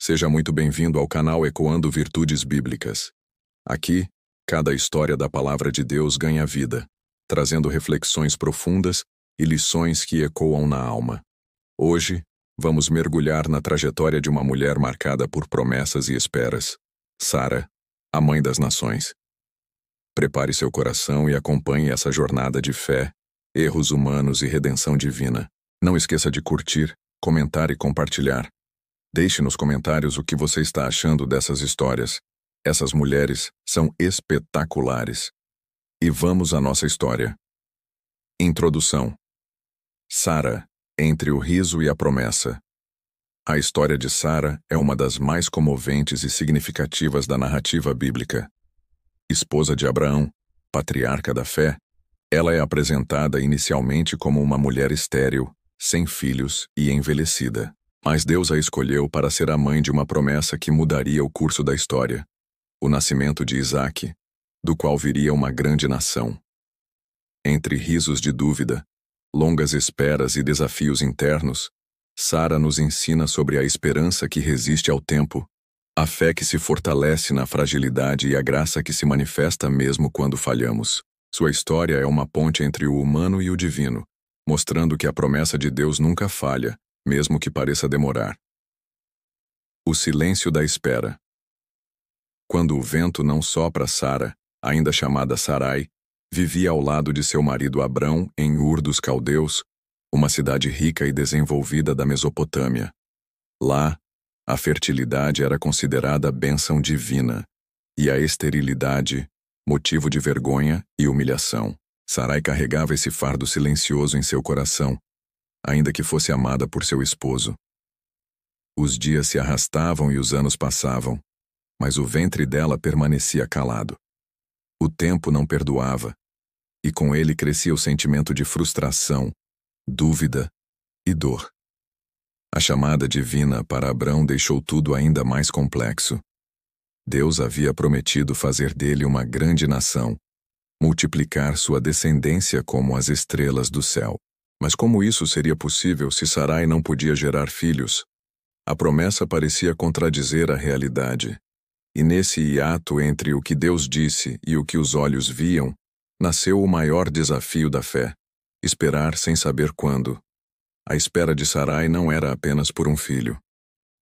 Seja muito bem-vindo ao canal Ecoando Virtudes Bíblicas. Aqui, cada história da Palavra de Deus ganha vida, trazendo reflexões profundas e lições que ecoam na alma. Hoje, vamos mergulhar na trajetória de uma mulher marcada por promessas e esperas, Sara, a mãe das nações. Prepare seu coração e acompanhe essa jornada de fé, erros humanos e redenção divina. Não esqueça de curtir, comentar e compartilhar. Deixe nos comentários o que você está achando dessas histórias. Essas mulheres são espetaculares. E vamos à nossa história. Introdução. Sara, entre o riso e a promessa. A história de Sara é uma das mais comoventes e significativas da narrativa bíblica. Esposa de Abraão, patriarca da fé, ela é apresentada inicialmente como uma mulher estéril, sem filhos e envelhecida. Mas Deus a escolheu para ser a mãe de uma promessa que mudaria o curso da história, o nascimento de Isaque, do qual viria uma grande nação. Entre risos de dúvida, longas esperas e desafios internos, Sara nos ensina sobre a esperança que resiste ao tempo, a fé que se fortalece na fragilidade e a graça que se manifesta mesmo quando falhamos. Sua história é uma ponte entre o humano e o divino, mostrando que a promessa de Deus nunca falha, mesmo que pareça demorar. O silêncio da espera. Quando o vento não sopra, Sara, ainda chamada Sarai, vivia ao lado de seu marido Abrão em Ur dos Caldeus, uma cidade rica e desenvolvida da Mesopotâmia. Lá, a fertilidade era considerada bênção divina, e a esterilidade, motivo de vergonha e humilhação. Sarai carregava esse fardo silencioso em seu coração, ainda que fosse amada por seu esposo. Os dias se arrastavam e os anos passavam, mas o ventre dela permanecia calado. O tempo não perdoava, e com ele crescia o sentimento de frustração, dúvida e dor. A chamada divina para Abrão deixou tudo ainda mais complexo. Deus havia prometido fazer dele uma grande nação, multiplicar sua descendência como as estrelas do céu. Mas como isso seria possível se Sarai não podia gerar filhos? A promessa parecia contradizer a realidade. E nesse hiato entre o que Deus disse e o que os olhos viam, nasceu o maior desafio da fé: esperar sem saber quando. A espera de Sarai não era apenas por um filho.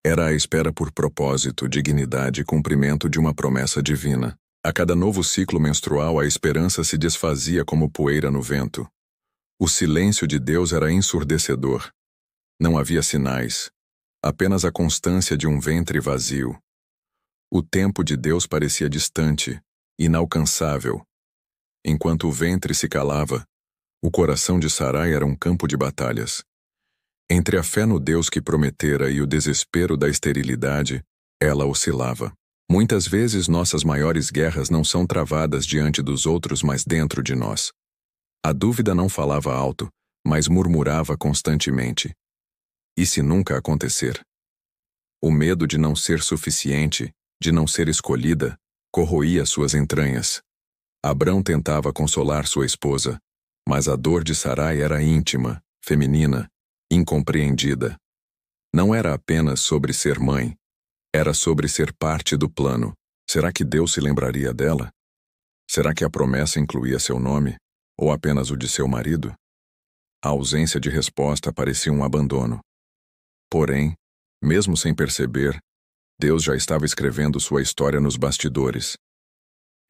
Era a espera por propósito, dignidade e cumprimento de uma promessa divina. A cada novo ciclo menstrual, a esperança se desfazia como poeira no vento. O silêncio de Deus era ensurdecedor. Não havia sinais, apenas a constância de um ventre vazio. O tempo de Deus parecia distante, inalcançável. Enquanto o ventre se calava, o coração de Sarai era um campo de batalhas. Entre a fé no Deus que prometera e o desespero da esterilidade, ela oscilava. Muitas vezes nossas maiores guerras não são travadas diante dos outros, mas dentro de nós. A dúvida não falava alto, mas murmurava constantemente. E se nunca acontecer? O medo de não ser suficiente, de não ser escolhida, corroía suas entranhas. Abrão tentava consolar sua esposa, mas a dor de Sarai era íntima, feminina, incompreendida. Não era apenas sobre ser mãe, era sobre ser parte do plano. Será que Deus se lembraria dela? Será que a promessa incluía seu nome? Ou apenas o de seu marido? A ausência de resposta parecia um abandono. Porém, mesmo sem perceber, Deus já estava escrevendo sua história nos bastidores.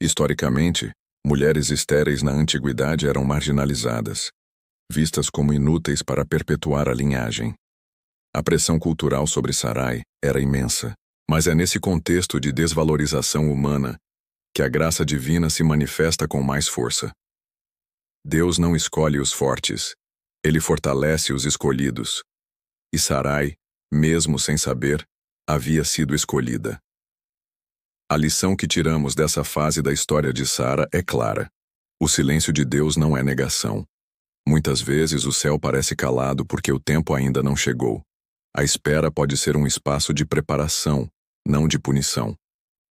Historicamente, mulheres estéreis na antiguidade eram marginalizadas, vistas como inúteis para perpetuar a linhagem. A pressão cultural sobre Sarai era imensa, mas é nesse contexto de desvalorização humana que a graça divina se manifesta com mais força. Deus não escolhe os fortes, ele fortalece os escolhidos. E Sarai, mesmo sem saber, havia sido escolhida. A lição que tiramos dessa fase da história de Sara é clara. O silêncio de Deus não é negação. Muitas vezes o céu parece calado porque o tempo ainda não chegou. A espera pode ser um espaço de preparação, não de punição.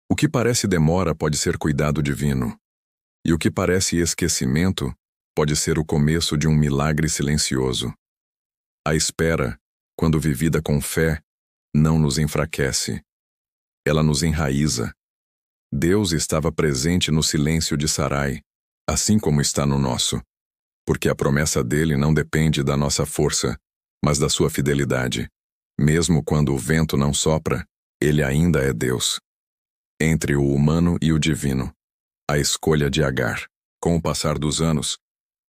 O que parece demora pode ser cuidado divino. E o que parece esquecimento pode ser o começo de um milagre silencioso. A espera, quando vivida com fé, não nos enfraquece, ela nos enraiza. Deus estava presente no silêncio de Sarai, assim como está no nosso, porque a promessa dele não depende da nossa força, mas da sua fidelidade. Mesmo quando o vento não sopra, ele ainda é Deus. Entre o humano e o divino, a escolha de Agar. Com o passar dos anos,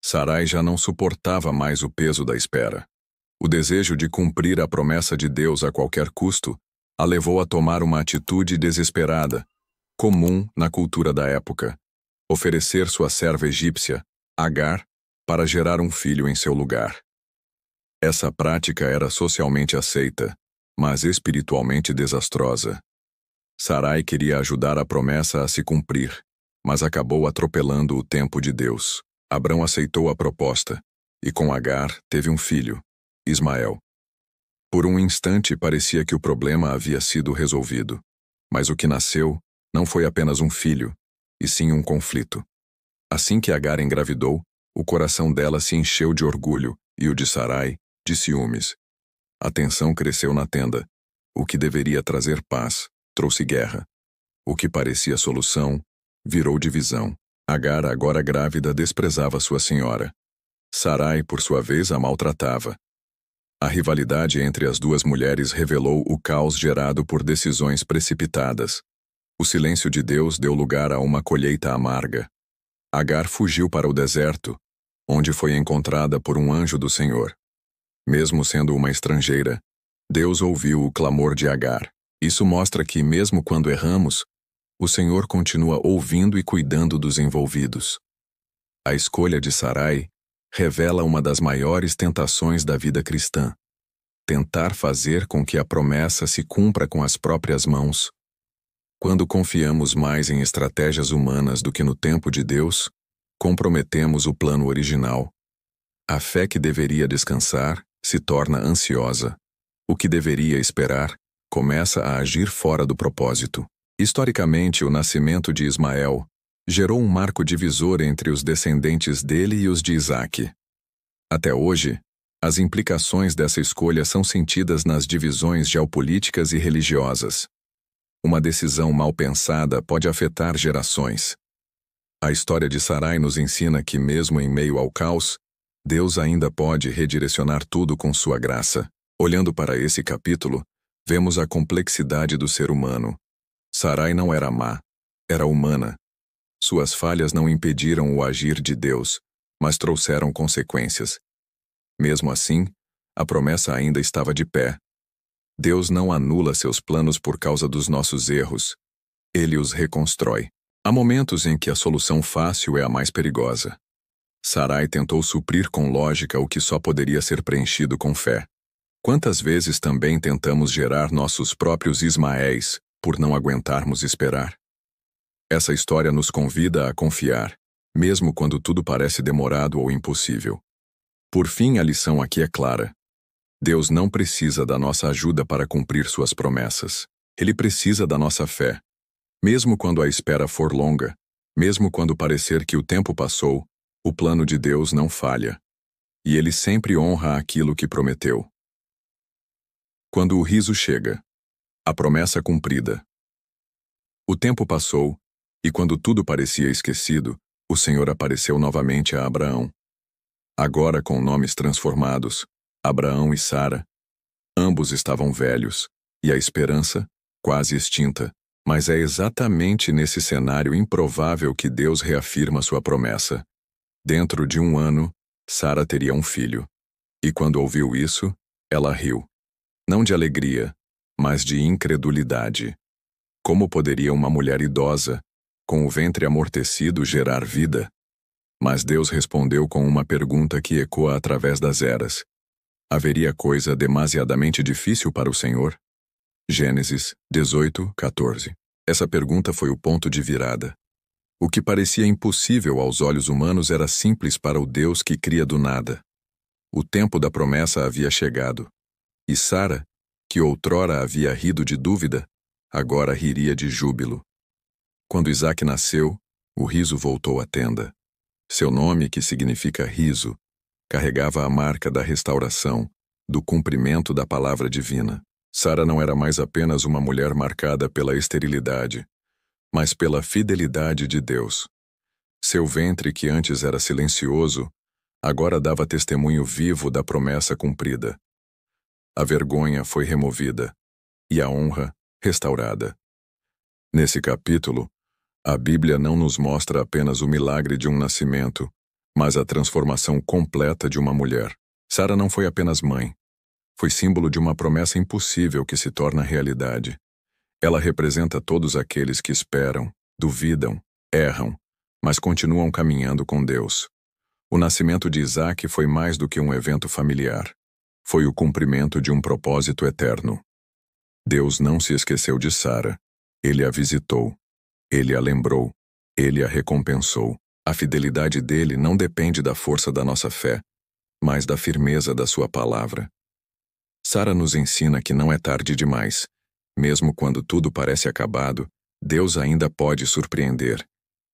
Sarai já não suportava mais o peso da espera. O desejo de cumprir a promessa de Deus a qualquer custo a levou a tomar uma atitude desesperada, comum na cultura da época: oferecer sua serva egípcia, Agar, para gerar um filho em seu lugar. Essa prática era socialmente aceita, mas espiritualmente desastrosa. Sarai queria ajudar a promessa a se cumprir, mas acabou atropelando o tempo de Deus. Abrão aceitou a proposta, e com Agar teve um filho, Ismael. Por um instante parecia que o problema havia sido resolvido, mas o que nasceu não foi apenas um filho, e sim um conflito. Assim que Agar engravidou, o coração dela se encheu de orgulho e o de Sarai, de ciúmes. A tensão cresceu na tenda. O que deveria trazer paz trouxe guerra. O que parecia solução virou divisão. Agar, agora grávida, desprezava sua senhora. Sarai, por sua vez, a maltratava. A rivalidade entre as duas mulheres revelou o caos gerado por decisões precipitadas. O silêncio de Deus deu lugar a uma colheita amarga. Agar fugiu para o deserto, onde foi encontrada por um anjo do Senhor. Mesmo sendo uma estrangeira, Deus ouviu o clamor de Agar. Isso mostra que, mesmo quando erramos, o Senhor continua ouvindo e cuidando dos envolvidos. A escolha de Sarai revela uma das maiores tentações da vida cristã: tentar fazer com que a promessa se cumpra com as próprias mãos. Quando confiamos mais em estratégias humanas do que no tempo de Deus, comprometemos o plano original. A fé que deveria descansar se torna ansiosa. O que deveria esperar começa a agir fora do propósito. Historicamente, o nascimento de Ismael gerou um marco divisor entre os descendentes dele e os de Isaque. Até hoje, as implicações dessa escolha são sentidas nas divisões geopolíticas e religiosas. Uma decisão mal pensada pode afetar gerações. A história de Sarai nos ensina que, mesmo em meio ao caos, Deus ainda pode redirecionar tudo com sua graça. Olhando para esse capítulo, vemos a complexidade do ser humano. Sarai não era má, era humana. Suas falhas não impediram o agir de Deus, mas trouxeram consequências. Mesmo assim, a promessa ainda estava de pé. Deus não anula seus planos por causa dos nossos erros. Ele os reconstrói. Há momentos em que a solução fácil é a mais perigosa. Sarai tentou suprir com lógica o que só poderia ser preenchido com fé. Quantas vezes também tentamos gerar nossos próprios Ismaéis por não aguentarmos esperar? Essa história nos convida a confiar, mesmo quando tudo parece demorado ou impossível. Por fim, a lição aqui é clara. Deus não precisa da nossa ajuda para cumprir suas promessas. Ele precisa da nossa fé. Mesmo quando a espera for longa, mesmo quando parecer que o tempo passou, o plano de Deus não falha. E ele sempre honra aquilo que prometeu. Quando o riso chega, a promessa cumprida. O tempo passou, e quando tudo parecia esquecido, o Senhor apareceu novamente a Abraão. Agora com nomes transformados, Abraão e Sara. Ambos estavam velhos, e a esperança, quase extinta. Mas é exatamente nesse cenário improvável que Deus reafirma sua promessa. Dentro de 1 ano, Sara teria um filho. E quando ouviu isso, ela riu. Não de alegria, mas de incredulidade. Como poderia uma mulher idosa, com o ventre amortecido, gerar vida? Mas Deus respondeu com uma pergunta que ecoa através das eras. Haveria coisa demasiadamente difícil para o Senhor? Gênesis 18:14. Essa pergunta foi o ponto de virada. O que parecia impossível aos olhos humanos era simples para o Deus que cria do nada. O tempo da promessa havia chegado. E Sara, que outrora havia rido de dúvida, agora riria de júbilo. Quando Isaque nasceu, o riso voltou à tenda. Seu nome, que significa riso, carregava a marca da restauração, do cumprimento da palavra divina. Sara não era mais apenas uma mulher marcada pela esterilidade, mas pela fidelidade de Deus. Seu ventre, que antes era silencioso, agora dava testemunho vivo da promessa cumprida. A vergonha foi removida e a honra restaurada. Nesse capítulo, a Bíblia não nos mostra apenas o milagre de um nascimento, mas a transformação completa de uma mulher. Sara não foi apenas mãe. Foi símbolo de uma promessa impossível que se torna realidade. Ela representa todos aqueles que esperam, duvidam, erram, mas continuam caminhando com Deus. O nascimento de Isaque foi mais do que um evento familiar. Foi o cumprimento de um propósito eterno. Deus não se esqueceu de Sara. Ele a visitou. Ele a lembrou. Ele a recompensou. A fidelidade dele não depende da força da nossa fé, mas da firmeza da sua palavra. Sara nos ensina que não é tarde demais. Mesmo quando tudo parece acabado, Deus ainda pode surpreender.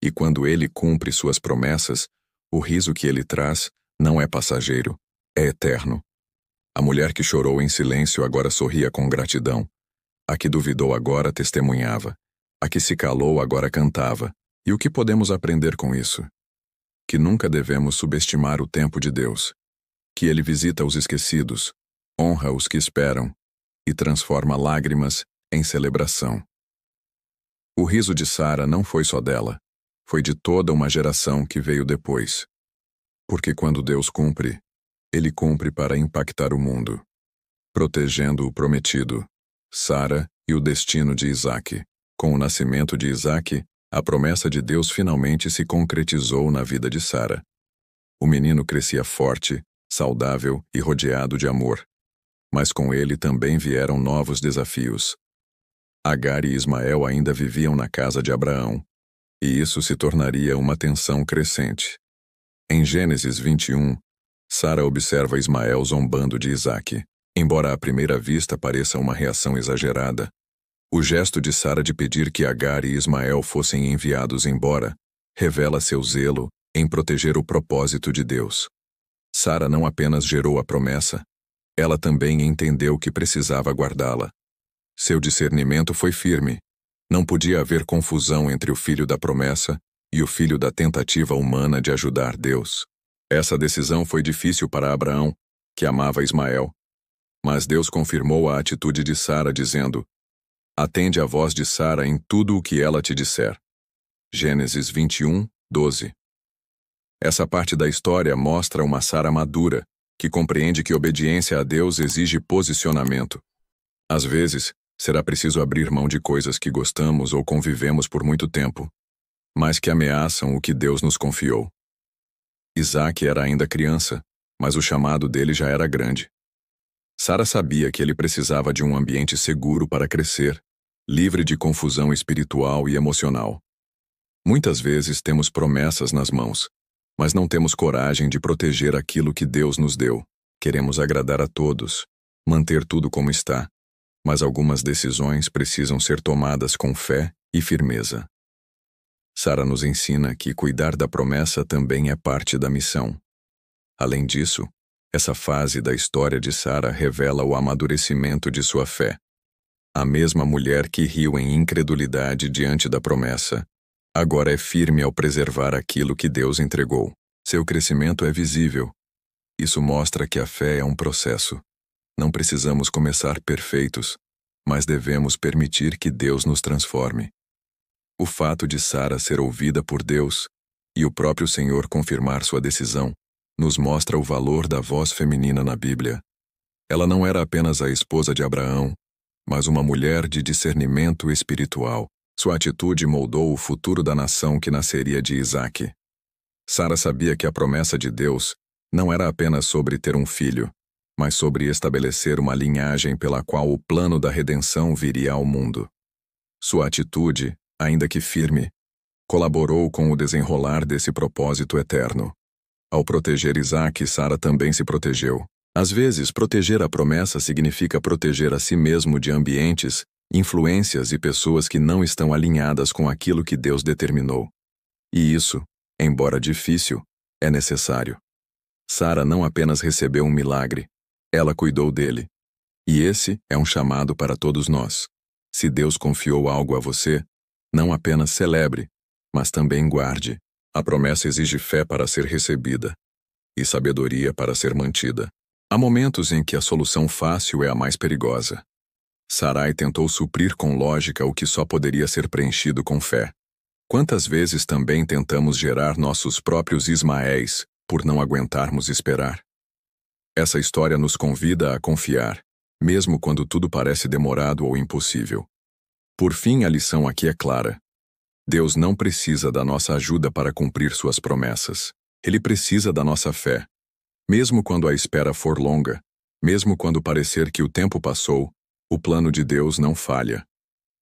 E quando ele cumpre suas promessas, o riso que ele traz não é passageiro, é eterno. A mulher que chorou em silêncio agora sorria com gratidão. A que duvidou agora testemunhava. A que se calou agora cantava. E o que podemos aprender com isso? Que nunca devemos subestimar o tempo de Deus. Que ele visita os esquecidos, honra os que esperam e transforma lágrimas em celebração. O riso de Sara não foi só dela, foi de toda uma geração que veio depois. Porque quando Deus cumpre, ele cumpre para impactar o mundo, protegendo o prometido, Sara e o destino de Isaque. Com o nascimento de Isaque, a promessa de Deus finalmente se concretizou na vida de Sara. O menino crescia forte, saudável e rodeado de amor. Mas com ele também vieram novos desafios. Agar e Ismael ainda viviam na casa de Abraão, e isso se tornaria uma tensão crescente. Em Gênesis 21, Sara observa Ismael zombando de Isaque. Embora à primeira vista pareça uma reação exagerada, o gesto de Sara de pedir que Agar e Ismael fossem enviados embora revela seu zelo em proteger o propósito de Deus. Sara não apenas gerou a promessa, ela também entendeu que precisava guardá-la. Seu discernimento foi firme. Não podia haver confusão entre o filho da promessa e o filho da tentativa humana de ajudar Deus. Essa decisão foi difícil para Abraão, que amava Ismael. Mas Deus confirmou a atitude de Sara, dizendo: atende à voz de Sara em tudo o que ela te disser. Gênesis 21, 12. Essa parte da história mostra uma Sara madura, que compreende que obediência a Deus exige posicionamento. Às vezes, será preciso abrir mão de coisas que gostamos ou convivemos por muito tempo, mas que ameaçam o que Deus nos confiou. Isaque era ainda criança, mas o chamado dele já era grande. Sara sabia que ele precisava de um ambiente seguro para crescer, livre de confusão espiritual e emocional. Muitas vezes temos promessas nas mãos, mas não temos coragem de proteger aquilo que Deus nos deu. Queremos agradar a todos, manter tudo como está, mas algumas decisões precisam ser tomadas com fé e firmeza. Sara nos ensina que cuidar da promessa também é parte da missão. Além disso, essa fase da história de Sara revela o amadurecimento de sua fé. A mesma mulher que riu em incredulidade diante da promessa, agora é firme ao preservar aquilo que Deus entregou. Seu crescimento é visível. Isso mostra que a fé é um processo. Não precisamos começar perfeitos, mas devemos permitir que Deus nos transforme. O fato de Sara ser ouvida por Deus e o próprio Senhor confirmar sua decisão nos mostra o valor da voz feminina na Bíblia. Ela não era apenas a esposa de Abraão, mas uma mulher de discernimento espiritual. Sua atitude moldou o futuro da nação que nasceria de Isaque. Sara sabia que a promessa de Deus não era apenas sobre ter um filho, mas sobre estabelecer uma linhagem pela qual o plano da redenção viria ao mundo. Sua atitude, ainda que firme, colaborou com o desenrolar desse propósito eterno. Ao proteger Isaque, Sara também se protegeu. Às vezes, proteger a promessa significa proteger a si mesmo de ambientes, influências e pessoas que não estão alinhadas com aquilo que Deus determinou. E isso, embora difícil, é necessário. Sara não apenas recebeu um milagre, ela cuidou dele. E esse é um chamado para todos nós. Se Deus confiou algo a você, não apenas celebre, mas também guarde. A promessa exige fé para ser recebida e sabedoria para ser mantida. Há momentos em que a solução fácil é a mais perigosa. Sarai tentou suprir com lógica o que só poderia ser preenchido com fé. Quantas vezes também tentamos gerar nossos próprios Ismaéis por não aguentarmos esperar? Essa história nos convida a confiar, mesmo quando tudo parece demorado ou impossível. Por fim, a lição aqui é clara. Deus não precisa da nossa ajuda para cumprir suas promessas. Ele precisa da nossa fé. Mesmo quando a espera for longa, mesmo quando parecer que o tempo passou, o plano de Deus não falha.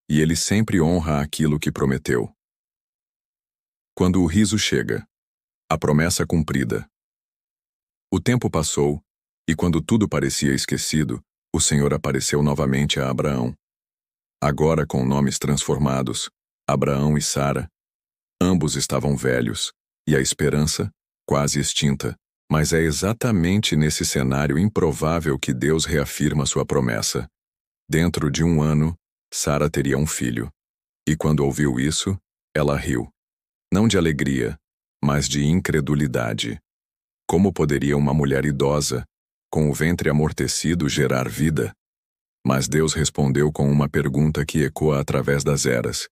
E ele sempre honra aquilo que prometeu. Quando o riso chega, a promessa cumprida. O tempo passou, e quando tudo parecia esquecido, o Senhor apareceu novamente a Abraão. Agora com nomes transformados, Abraão e Sara. Ambos estavam velhos, e a esperança, quase extinta. Mas é exatamente nesse cenário improvável que Deus reafirma sua promessa. Dentro de 1 ano, Sara teria um filho. E quando ouviu isso, ela riu. Não de alegria, mas de incredulidade. Como poderia uma mulher idosa, com o ventre amortecido, gerar vida? Mas Deus respondeu com uma pergunta que ecoa através das eras.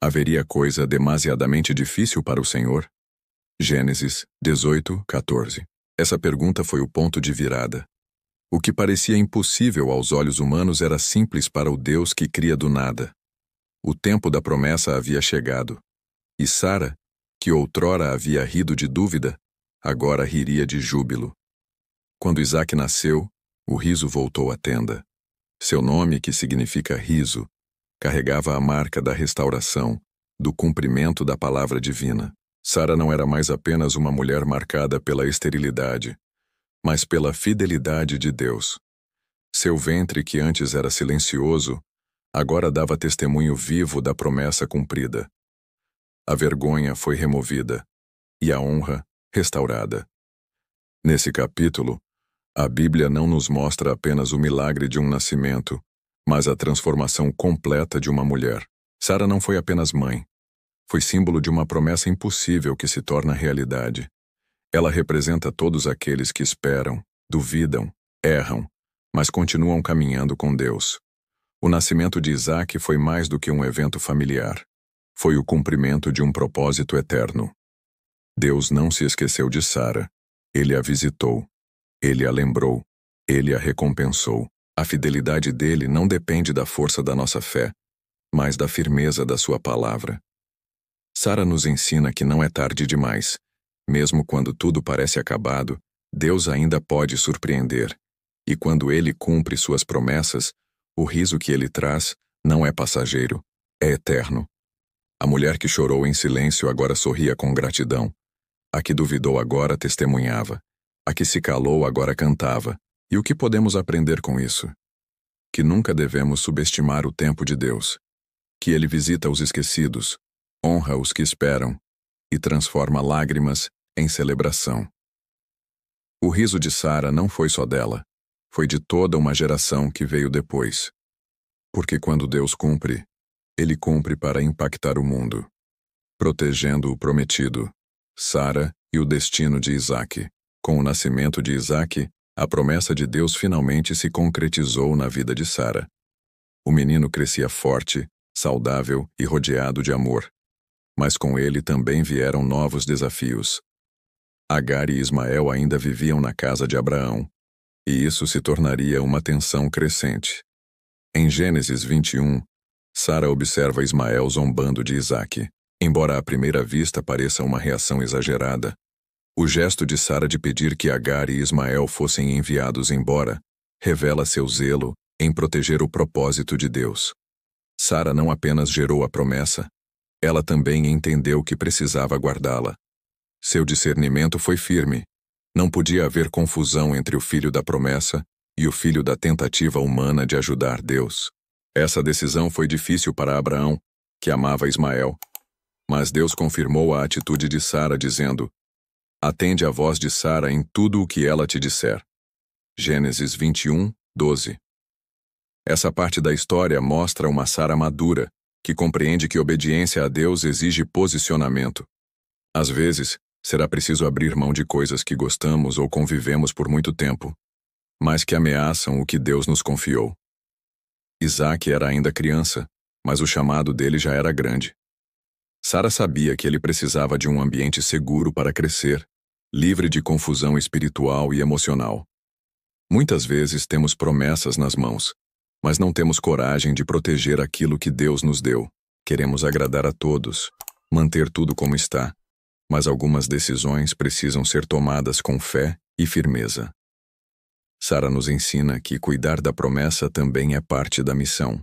Haveria coisa demasiadamente difícil para o Senhor? Gênesis 18, 14. Essa pergunta foi o ponto de virada. O que parecia impossível aos olhos humanos era simples para o Deus que cria do nada. O tempo da promessa havia chegado. E Sara, que outrora havia rido de dúvida, agora riria de júbilo. Quando Isaque nasceu, o riso voltou à tenda. Seu nome, que significa riso, carregava a marca da restauração, do cumprimento da palavra divina. Sara não era mais apenas uma mulher marcada pela esterilidade, mas pela fidelidade de Deus. Seu ventre, que antes era silencioso, agora dava testemunho vivo da promessa cumprida. A vergonha foi removida e a honra restaurada. Nesse capítulo, a Bíblia não nos mostra apenas o milagre de um nascimento, mas a transformação completa de uma mulher. Sara não foi apenas mãe. Foi símbolo de uma promessa impossível que se torna realidade. Ela representa todos aqueles que esperam, duvidam, erram, mas continuam caminhando com Deus. O nascimento de Isaque foi mais do que um evento familiar. Foi o cumprimento de um propósito eterno. Deus não se esqueceu de Sara. Ele a visitou. Ele a lembrou. Ele a recompensou. A fidelidade dele não depende da força da nossa fé, mas da firmeza da sua palavra. Sara nos ensina que não é tarde demais. Mesmo quando tudo parece acabado, Deus ainda pode surpreender. E quando ele cumpre suas promessas, o riso que ele traz não é passageiro, é eterno. A mulher que chorou em silêncio agora sorria com gratidão. A que duvidou agora testemunhava. A que se calou agora cantava. E o que podemos aprender com isso? Que nunca devemos subestimar o tempo de Deus. Que ele visita os esquecidos, honra os que esperam e transforma lágrimas em celebração. O riso de Sara não foi só dela, foi de toda uma geração que veio depois. Porque quando Deus cumpre, ele cumpre para impactar o mundo, protegendo o prometido, Sara e o destino de Isaque. Com o nascimento de Isaque, a promessa de Deus finalmente se concretizou na vida de Sara. O menino crescia forte, saudável e rodeado de amor. Mas com ele também vieram novos desafios. Agar e Ismael ainda viviam na casa de Abraão, e isso se tornaria uma tensão crescente. Em Gênesis 21, Sara observa Ismael zombando de Isaque. Embora à primeira vista pareça uma reação exagerada, o gesto de Sara de pedir que Agar e Ismael fossem enviados embora revela seu zelo em proteger o propósito de Deus. Sara não apenas gerou a promessa, ela também entendeu que precisava guardá-la. Seu discernimento foi firme. Não podia haver confusão entre o filho da promessa e o filho da tentativa humana de ajudar Deus. Essa decisão foi difícil para Abraão, que amava Ismael. Mas Deus confirmou a atitude de Sara, dizendo: atende à voz de Sara em tudo o que ela te disser. Gênesis 21, 12. Essa parte da história mostra uma Sara madura, que compreende que obediência a Deus exige posicionamento. Às vezes, será preciso abrir mão de coisas que gostamos ou convivemos por muito tempo, mas que ameaçam o que Deus nos confiou. Isaac era ainda criança, mas o chamado dele já era grande. Sara sabia que ele precisava de um ambiente seguro para crescer, livre de confusão espiritual e emocional. Muitas vezes temos promessas nas mãos, mas não temos coragem de proteger aquilo que Deus nos deu. Queremos agradar a todos, manter tudo como está, mas algumas decisões precisam ser tomadas com fé e firmeza. Sara nos ensina que cuidar da promessa também é parte da missão.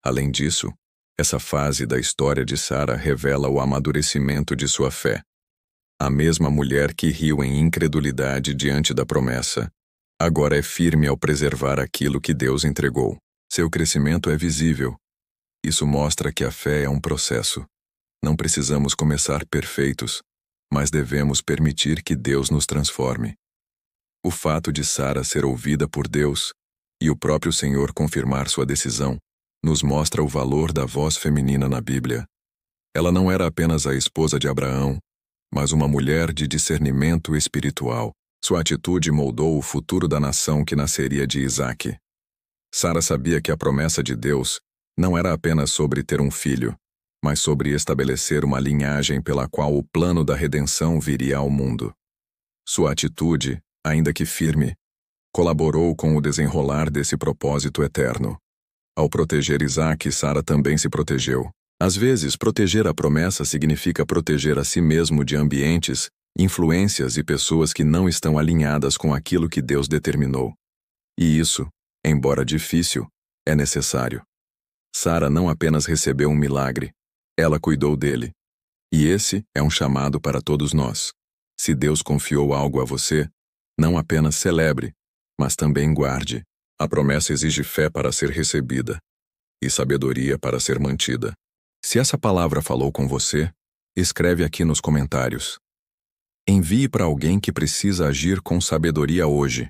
Além disso, essa fase da história de Sara revela o amadurecimento de sua fé. A mesma mulher que riu em incredulidade diante da promessa, agora é firme ao preservar aquilo que Deus entregou. Seu crescimento é visível. Isso mostra que a fé é um processo. Não precisamos começar perfeitos, mas devemos permitir que Deus nos transforme. O fato de Sara ser ouvida por Deus e o próprio Senhor confirmar sua decisão nos mostra o valor da voz feminina na Bíblia. Ela não era apenas a esposa de Abraão, mas uma mulher de discernimento espiritual. Sua atitude moldou o futuro da nação que nasceria de Isaac. Sara sabia que a promessa de Deus não era apenas sobre ter um filho, mas sobre estabelecer uma linhagem pela qual o plano da redenção viria ao mundo. Sua atitude, ainda que firme, colaborou com o desenrolar desse propósito eterno. Ao proteger Isaac, Sara também se protegeu. Às vezes, proteger a promessa significa proteger a si mesmo de ambientes, influências e pessoas que não estão alinhadas com aquilo que Deus determinou. E isso, embora difícil, é necessário. Sara não apenas recebeu um milagre, ela cuidou dele. E esse é um chamado para todos nós. Se Deus confiou algo a você, não apenas celebre, mas também guarde. A promessa exige fé para ser recebida e sabedoria para ser mantida. Se essa palavra falou com você, escreve aqui nos comentários. Envie para alguém que precisa agir com sabedoria hoje.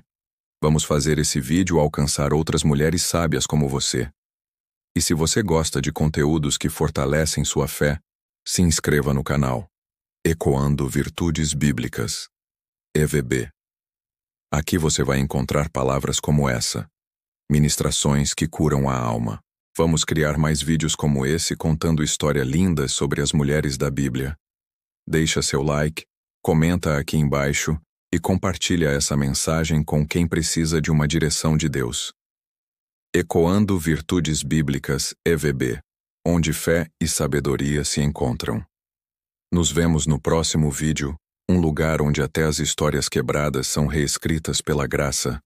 Vamos fazer esse vídeo alcançar outras mulheres sábias como você. E se você gosta de conteúdos que fortalecem sua fé, se inscreva no canal. Ecoando Virtudes Bíblicas. EVB. Aqui você vai encontrar palavras como essa. Ministrações que curam a alma. Vamos criar mais vídeos como esse contando histórias lindas sobre as mulheres da Bíblia. Deixa seu like, comenta aqui embaixo e compartilha essa mensagem com quem precisa de uma direção de Deus. Ecoando Virtudes Bíblicas EVB, onde fé e sabedoria se encontram. Nos vemos no próximo vídeo, um lugar onde até as histórias quebradas são reescritas pela graça.